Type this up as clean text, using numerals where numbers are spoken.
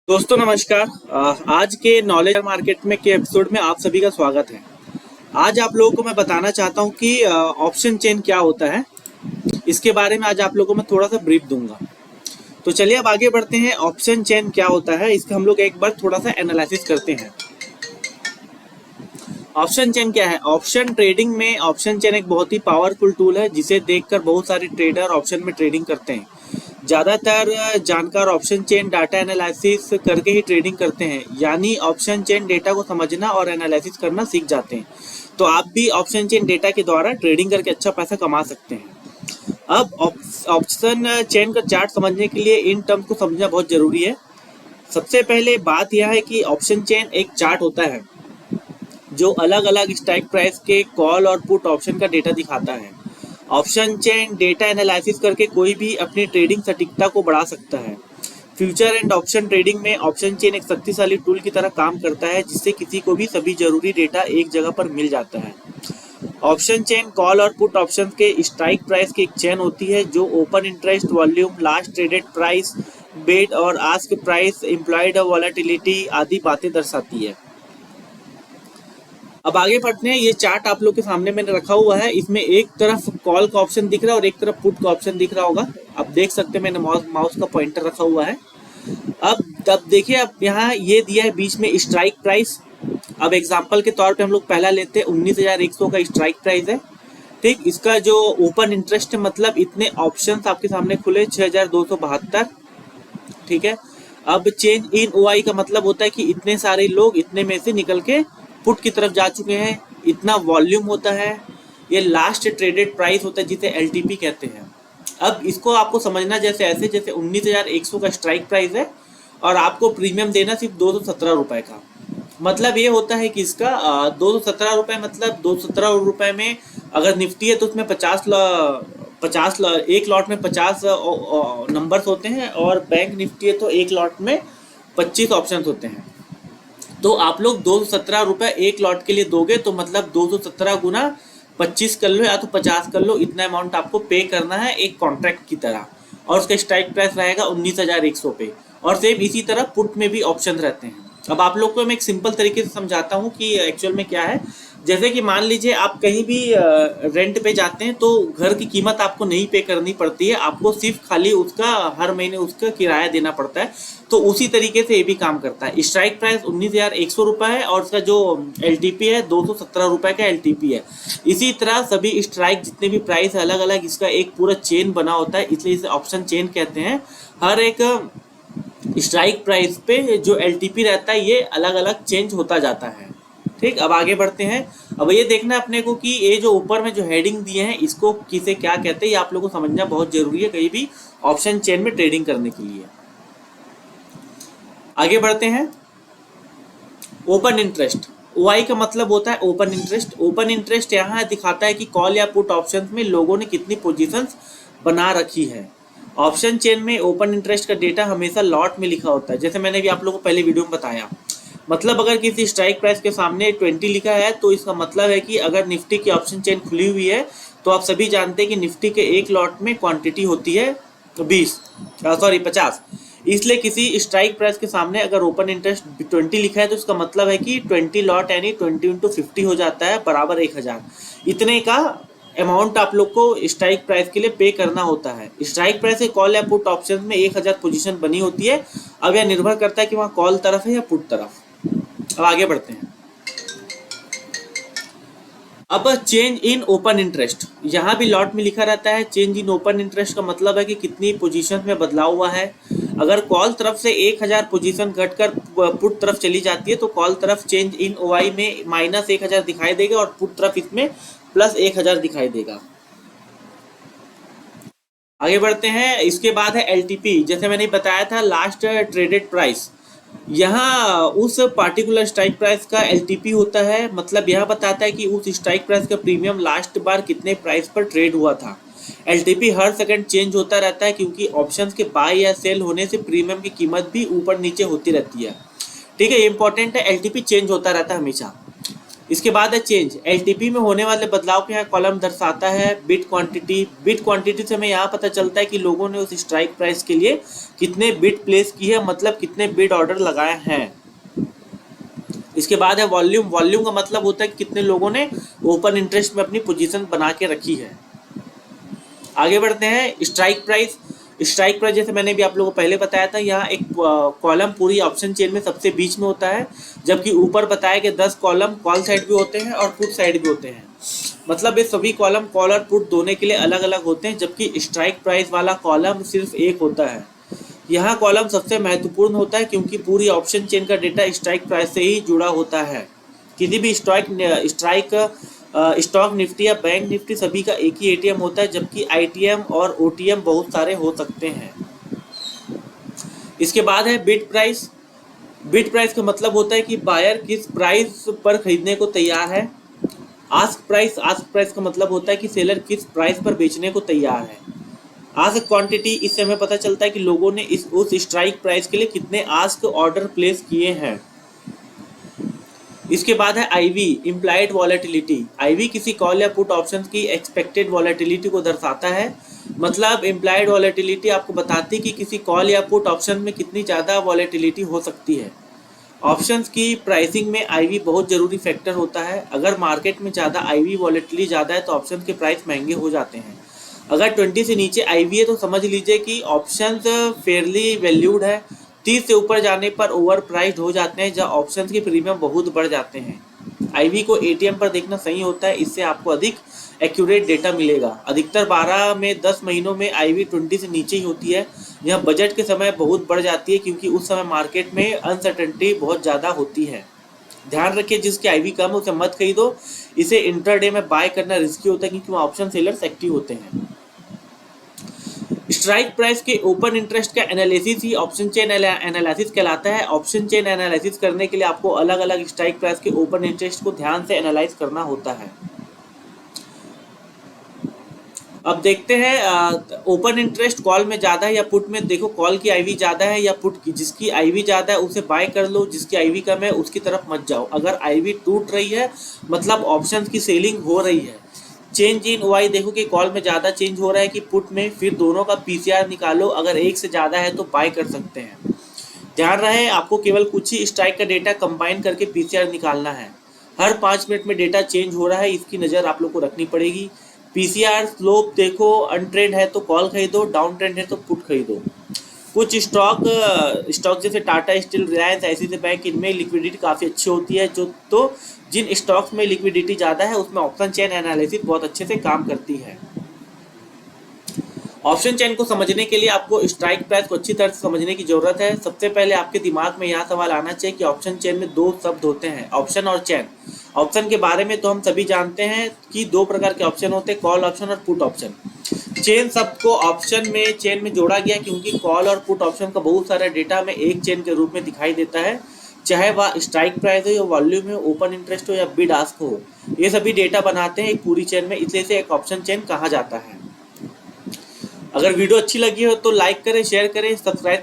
दोस्तों नमस्कार। आज के नॉलेज मार्केट में के एपिसोड में आप सभी का स्वागत है। आज आप लोगों को मैं बताना चाहता हूं कि ऑप्शन चेन क्या होता है। इसके बारे में आज आप लोगों को मैं थोड़ा सा ब्रीफ दूंगा। तो चलिए अब आगे बढ़ते हैं। ऑप्शन चेन क्या होता है इसका हम लोग एक बार थोड़ा सा एनालिसिस करते हैं। ऑप्शन चेन क्या है? ऑप्शन ट्रेडिंग में ऑप्शन चेन एक बहुत ही पावरफुल टूल है जिसे देखकर बहुत सारे ट्रेडर ऑप्शन में ट्रेडिंग करते हैं। ज़्यादातर जानकार ऑप्शन चेन डाटा एनालिसिस करके ही ट्रेडिंग करते हैं, यानी ऑप्शन चेन डेटा को समझना और एनालिसिस करना सीख जाते हैं। तो आप भी ऑप्शन चेन डेटा के द्वारा ट्रेडिंग करके अच्छा पैसा कमा सकते हैं। अब ऑप्शन चेन का चार्ट समझने के लिए इन टर्म्स को समझना बहुत जरूरी है। सबसे पहले बात यह है कि ऑप्शन चेन एक चार्ट होता है जो अलग अलग स्ट्राइक प्राइस के कॉल और पुट ऑप्शन का डेटा दिखाता है। ऑप्शन चेन डेटा एनालिसिस करके कोई भी अपनी ट्रेडिंग सटीकता को बढ़ा सकता है। फ्यूचर एंड ऑप्शन ट्रेडिंग में ऑप्शन चेन एक शक्तिशाली टूल की तरह काम करता है जिससे किसी को भी सभी जरूरी डेटा एक जगह पर मिल जाता है। ऑप्शन चेन कॉल और पुट ऑप्शन के स्ट्राइक प्राइस की एक चेन होती है जो open interest, volume, last traded price, bid और आस्क प्राइस, इम्प्लॉयड वॉलेटिलिटी आदि बातें दर्शाती है। अब आगे बढ़ते हैं। ये चार्ट आप लोग के सामने मैंने रखा हुआ है। इसमें एक तरफ कॉल का ऑप्शन दिख रहा है और एक तरफ पुट का ऑप्शन दिख रहा होगा। आप देख सकते हैं मैंने माउस का पॉइंटर रखा हुआ है। अब देखिए, अब यहाँ ये दिया है बीच में स्ट्राइक प्राइस। अब एग्जांपल के तौर पे हम लोग पहला लेते हैं 19,100 का स्ट्राइक प्राइस है। ठीक, इसका जो ओपन इंटरेस्ट है मतलब इतने ऑप्शन आपके सामने खुले 6,272। ठीक है। अब चेंज इन ओआई का मतलब होता है कि इतने सारे लोग इतने में से निकल के पुट की तरफ जा चुके हैं। इतना वॉल्यूम होता है। ये लास्ट ट्रेडेड प्राइस होता है जिसे एलटीपी कहते हैं। अब इसको आपको समझना जैसे 19,100 का स्ट्राइक प्राइस है और आपको प्रीमियम देना सिर्फ 217 रुपए का। मतलब ये होता है कि इसका 217 रुपए, मतलब 217 रुपए में अगर निफ्टी है तो उसमें 50 एक लॉट में 50 नंबर्स होते हैं और बैंक निफ्टी है तो एक लॉट में 25 ऑप्शन होते हैं। तो आप लोग 217 रुपए एक लॉट के लिए दोगे तो मतलब 217 गुना 25 कर लो या तो 50 कर लो, इतना अमाउंट आपको पे करना है एक कॉन्ट्रैक्ट की तरह। और उसका स्ट्राइक प्राइस रहेगा 19,100 पे। और सेम इसी तरह पुट में भी ऑप्शन रहते हैं। अब आप लोग को मैं एक सिंपल तरीके से समझाता हूँ कि एक्चुअल में क्या है। जैसे कि मान लीजिए आप कहीं भी रेंट पे जाते हैं तो घर की कीमत आपको नहीं पे करनी पड़ती है, आपको सिर्फ खाली उसका हर महीने उसका किराया देना पड़ता है। तो उसी तरीके से ये भी काम करता है। स्ट्राइक प्राइस 19,100 रुपये है और उसका जो एलटीपी है 217 रुपये का एलटीपी है। इसी तरह सभी स्ट्राइक जितने भी प्राइस है अलग अलग, इसका एक पूरा चेन बना होता है, इसलिए इसे ऑप्शन चेन कहते हैं। हर एक स्ट्राइक प्राइस पे जो एलटीपी रहता है ये अलग अलग चेंज होता जाता है। ठीक, अब आगे बढ़ते हैं। अब ये देखना अपने को कि ये जो ऊपर में जो हेडिंग दिए हैं इसको किसे क्या कहते हैं, ये आप लोगों को समझना बहुत जरूरी है कहीं भी ऑप्शन चेन में ट्रेडिंग करने के लिए। आगे बढ़ते हैं। ओपन इंटरेस्ट, ओआई का मतलब होता है ओपन इंटरेस्ट। ओपन इंटरेस्ट यहाँ दिखाता है कि कॉल या पुट ऑप्शंस में लोगों ने कितनी पोजीशंस बना रखी है। ऑप्शन चेन में ओपन इंटरेस्ट का डेटा हमेशा लॉट में लिखा होता है, जैसे मैंने भी आप लोगों को पहले वीडियो में बताया। मतलब अगर किसी स्ट्राइक प्राइस के सामने 20 लिखा है तो इसका मतलब है कि अगर निफ्टी की ऑप्शन चेन खुली हुई है तो आप सभी जानते हैं कि निफ्टी के एक लॉट में क्वांटिटी होती है 50। इसलिए किसी स्ट्राइक प्राइस के सामने अगर ओपन इंटरेस्ट 20 लिखा है तो इसका मतलब है कि 20 लॉट यानी 20 × 50 हो जाता है बराबर 1,000। इतने का अमाउंट आप लोग को स्ट्राइक प्राइस के लिए पे करना होता है। स्ट्राइक प्राइस के कॉल या पुट ऑप्शन में 1,000 पोजीशन बनी होती है। अब यह निर्भर करता है कि वहाँ कॉल तरफ है या पुट तरफ। अब आगे बढ़ते हैं। अब चेंज इन ओपन इंटरेस्ट, यहाँ भी लॉट में लिखा रहता है। चेंज इन ओपन इंटरेस्ट का मतलब है कि कितनी पोजीशन में बदलाव हुआ है। अगर कॉल तरफ से 1,000 पोजीशन घटकर पुट तरफ चली जाती है तो कॉल तरफ चेंज इन ओआई में -1,000 दिखाई देगा और पुट तरफ इसमें +1,000 दिखाई देगा। आगे बढ़ते हैं। इसके बाद है एलटीपी, जैसे मैंने बताया था लास्ट ट्रेडेड प्राइस। यहाँ उस पार्टिकुलर स्ट्राइक प्राइस का एलटीपी होता है, मतलब यह बताता है कि उस स्ट्राइक प्राइस का प्रीमियम लास्ट बार कितने प्राइस पर ट्रेड हुआ था। एलटीपी हर सेकंड चेंज होता रहता है क्योंकि ऑप्शंस के बाय या सेल होने से प्रीमियम की कीमत भी ऊपर नीचे होती रहती है। ठीक है, इंपॉर्टेंट है, एलटीपी चेंज होता रहता है हमेशा। इसके बाद है चेंज। एलटीपी में होने वाले बदलाव के यहाँ कॉलम दर्शाता है बिट क्वांटिटी। बिट क्वांटिटी से हमें यहाँ पता चलता है कि लोगों ने उस स्ट्राइक प्राइस के लिए कितने बिट प्लेस की है, मतलब कितने बिट ऑर्डर लगाए हैं। इसके बाद है वॉल्यूम। वॉल्यूम का मतलब होता है कि कितने लोगों ने ओपन इंटरेस्ट में अपनी पोजीशन बना के रखी है। आगे बढ़ते हैं स्ट्राइक प्राइस। स्ट्राइक प्राइस जैसे मैंने भी आप लोगों को पहले बताया था, यहाँ एक कॉलम पूरी ऑप्शन चेन में सबसे बीच में होता है, जबकि ऊपर बताया कि 10 कॉलम कॉल साइड भी होते हैं और पुट साइड भी होते हैं। मतलब ये सभी कॉलम कॉल और पुट दोनों के लिए अलग अलग होते हैं, जबकि स्ट्राइक प्राइस वाला कॉलम सिर्फ एक होता है। यहाँ कॉलम सबसे महत्वपूर्ण होता है क्योंकि पूरी ऑप्शन चेन का डेटा स्ट्राइक प्राइस से ही जुड़ा होता है। किसी भी स्टॉक निफ्टी या बैंक निफ्टी सभी का एक ही एटीएम होता है, जबकि आईटीएम और ओटीएम बहुत सारे हो सकते हैं। इसके बाद है बिड प्राइस। बिड प्राइस का मतलब होता है कि बायर किस प्राइस पर खरीदने को तैयार है। आस्क प्राइस का मतलब होता है कि सेलर किस प्राइस पर बेचने को तैयार है। आस्क क्वांटिटी, इससे हमें पता चलता है कि लोगों ने उस स्ट्राइक प्राइस के लिए कितने आस्क ऑर्डर प्लेस किए हैं। इसके बाद है आईवी, इम्प्लाइड वॉलेटिलिटी। आईवी किसी कॉल या पुट ऑप्शन की एक्सपेक्टेड वॉलेटिलिटी को दर्शाता है। मतलब इम्प्लाइड वॉलेटिलिटी आपको बताती है कि किसी कॉल या पुट ऑप्शन में कितनी ज़्यादा वॉलेटिलिटी हो सकती है। ऑप्शंस की प्राइसिंग में आईवी बहुत ज़रूरी फैक्टर होता है। अगर मार्केट में ज़्यादा आईवी वॉलेटिलिटी ज़्यादा है तो ऑप्शन के प्राइस महंगे हो जाते हैं। अगर 20 से नीचे आईवी है तो समझ लीजिए कि ऑप्शंस फेयरली वैल्यूड है। 30 से ऊपर जाने पर ओवर प्राइस्ड हो जाते हैं, जहाँ ऑप्शंस के प्रीमियम बहुत बढ़ जाते हैं। आईवी को एटीएम पर देखना सही होता है, इससे आपको अधिक एक्यूरेट डेटा मिलेगा। अधिकतर 12 में 10 महीनों में आईवी 20 से नीचे ही होती है। यह बजट के समय बहुत बढ़ जाती है क्योंकि उस समय मार्केट में अनसर्टेनिटी बहुत ज़्यादा होती है। ध्यान रखिए जिसकी आईवी कम है उसे मत खरीदो। इसे इंट्राडे में बाय करना रिस्की होता है क्योंकि वहाँ ऑप्शन सेलर्स एक्टिव होते हैं। स्ट्राइक प्राइस के ओपन इंटरेस्ट का एनालिसिस ही ऑप्शन चेन एनालिसिस कहलाता है। ऑप्शन चेन एनालिसिस करने के लिए आपको अलग अलग स्ट्राइक प्राइस के ओपन इंटरेस्ट को ध्यान से एनालाइज करना होता है। अब देखते हैं ओपन इंटरेस्ट कॉल में ज़्यादा है या पुट में। देखो कॉल की आईवी ज़्यादा है या पुट की, जिसकी आईवी ज़्यादा है उसे बाय कर लो, जिसकी आईवी कम है उसकी तरफ मत जाओ। अगर आईवी टूट रही है मतलब ऑप्शन की सेलिंग हो रही है। चेंज इन वाई, देखो कि कॉल में ज़्यादा चेंज हो रहा है कि पुट में, फिर दोनों का पीसीआर निकालो। अगर एक से ज़्यादा है तो बाय कर सकते हैं। ध्यान रहे आपको केवल कुछ ही स्ट्राइक का डेटा कंबाइन करके पीसीआर निकालना है। हर 5 मिनट में डेटा चेंज हो रहा है, इसकी नज़र आप लोग को रखनी पड़ेगी। पीसीआर स्लोप देखो, अन ट्रेंड है तो कॉल खरीदो, डाउन ट्रेंड है तो पुट खरीदो। कुछ स्टॉक जैसे Tata steel, Reliance, ICICI bank, इनमें लिक्विडिटी काफ़ी अच्छी होती है। जिन स्टॉक्स में लिक्विडिटी ज़्यादा है उसमें ऑप्शन चेन एनालिसिस बहुत अच्छे से काम करती है। ऑप्शन चेन को समझने के लिए आपको स्ट्राइक प्राइस को अच्छी तरह से समझने की जरूरत है। सबसे पहले आपके दिमाग में यहाँ सवाल आना चाहिए कि ऑप्शन चेन में 2 शब्द होते हैं, ऑप्शन और चेन। ऑप्शन के बारे में तो हम सभी जानते हैं कि 2 प्रकार के ऑप्शन होते हैं, कॉल ऑप्शन और पुट ऑप्शन। चेन शब्द को ऑप्शन में चेन में जोड़ा गया क्योंकि कॉल और पुट ऑप्शन का बहुत सारा डेटा में एक चेन के रूप में दिखाई देता है, चाहे वह स्ट्राइक प्राइस हो या वॉल्यूम हो, ओपन इंटरेस्ट हो या बिड आस्क हो। ये सभी डेटा बनाते हैं एक पूरी चेन में, इसलिए इसे एक ऑप्शन चेन कहा जाता है। अगर वीडियो अच्छी लगी हो तो लाइक करें, शेयर करें, सब्सक्राइब